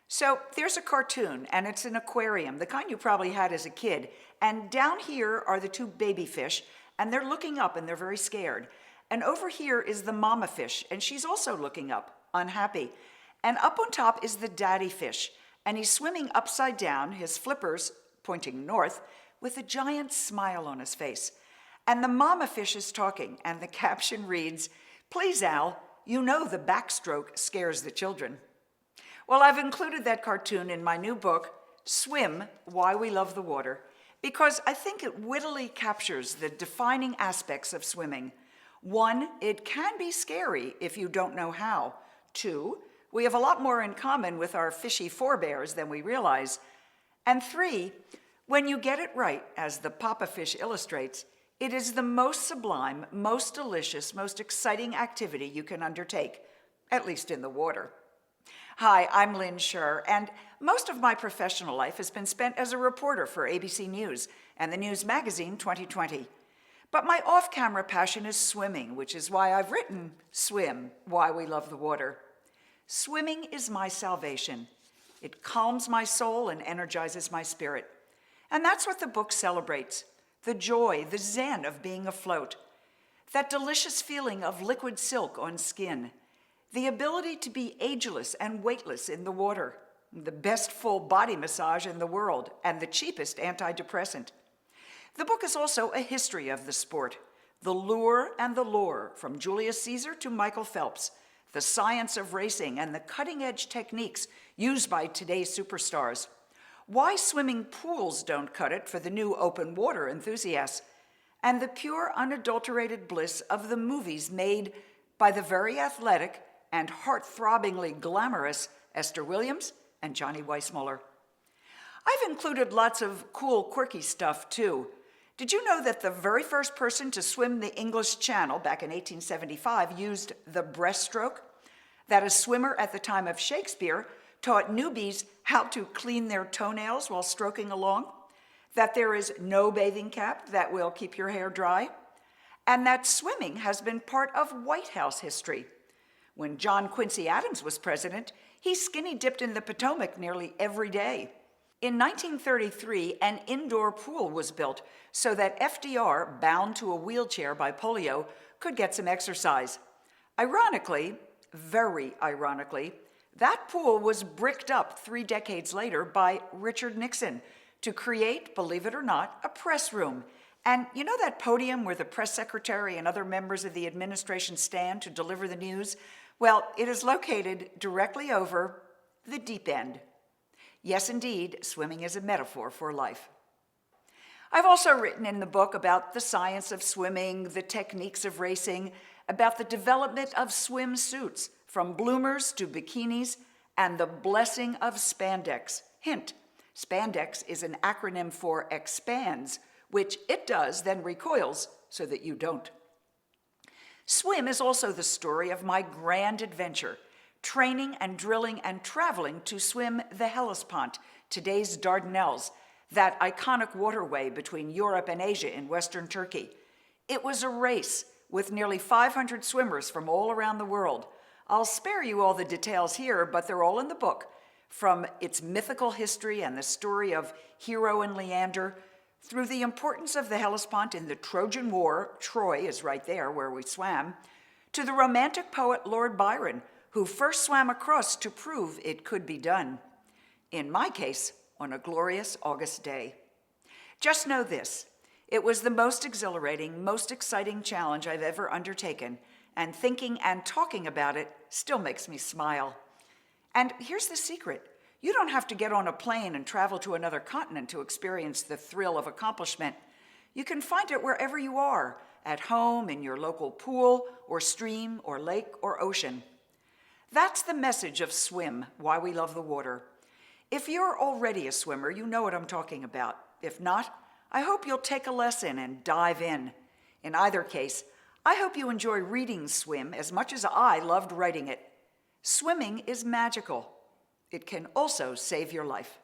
So there's a cartoon, and it's an aquarium, the kind you probably had as a kid. And down here are the two baby fish, and they're looking up and they're very scared. And over here is the mama fish, and she's also looking up, unhappy. And up on top is the daddy fish, and he's swimming upside down, his flippers pointing north, with a giant smile on his face. And the mama fish is talking, and the caption reads, "Please, Al, you know the backstroke scares the children." Well, I've included that cartoon in my new book, Swim, Why We Love the Water, because I think it wittily captures the defining aspects of swimming. 1, it can be scary if you don't know how. 2, we have a lot more in common with our fishy forebears than we realize. And 3, when you get it right, as the Papa Fish illustrates, it is the most sublime, most delicious, most exciting activity you can undertake, at least in the water. Hi, I'm Lynn Sherr, and most of my professional life has been spent as a reporter for ABC News and the News Magazine 2020. But my off-camera passion is swimming, which is why I've written Swim, Why We Love the Water. Swimming is my salvation. It calms my soul and energizes my spirit. And that's what the book celebrates, the joy, the zen of being afloat, that delicious feeling of liquid silk on skin, the ability to be ageless and weightless in the water, the best full body massage in the world, and the cheapest antidepressant. The book is also a history of the sport, the lure and the lore, from Julius Caesar to Michael Phelps, the science of racing and the cutting-edge techniques used by today's superstars, why swimming pools don't cut it for the new open water enthusiasts, and the pure, unadulterated bliss of the movies made by the very athletic and heart-throbbingly glamorous Esther Williams and Johnny Weissmuller. I've included lots of cool, quirky stuff, too. Did you know that the very first person to swim the English Channel back in 1875 used the breaststroke? That a swimmer at the time of Shakespeare taught newbies how to clean their toenails while stroking along? That there is no bathing cap that will keep your hair dry? And that swimming has been part of White House history. When John Quincy Adams was president, he skinny dipped in the Potomac nearly every day. In 1933, an indoor pool was built so that FDR, bound to a wheelchair by polio, could get some exercise. Ironically, very ironically, that pool was bricked up 3 decades later by Richard Nixon to create, believe it or not, a press room. And you know that podium where the press secretary and other members of the administration stand to deliver the news? Well, it is located directly over the deep end. Yes, indeed, swimming is a metaphor for life. I've also written in the book about the science of swimming, the techniques of racing, about the development of swimsuits, from bloomers to bikinis, and the blessing of spandex. Hint, spandex is an acronym for expands, which it does, then recoils so that you don't. Swim is also the story of my grand adventure, training and drilling and traveling to swim the Hellespont, today's Dardanelles, that iconic waterway between Europe and Asia in western Turkey. It was a race with nearly 500 swimmers from all around the world. I'll spare you all the details here, but they're all in the book, from its mythical history and the story of Hero and Leander, through the importance of the Hellespont in the Trojan War, Troy is right there where we swam, to the romantic poet Lord Byron, who first swam across to prove it could be done. In my case, on a glorious August day. Just know this, it was the most exhilarating, most exciting challenge I've ever undertaken, and thinking and talking about it still makes me smile. And here's the secret. You don't have to get on a plane and travel to another continent to experience the thrill of accomplishment. You can find it wherever you are, at home, in your local pool, or stream, or lake, or ocean. That's the message of Swim, Why We Love the Water. If you're already a swimmer, you know what I'm talking about. If not, I hope you'll take a lesson and dive in. In either case, I hope you enjoy reading Swim as much as I loved writing it. Swimming is magical. It can also save your life.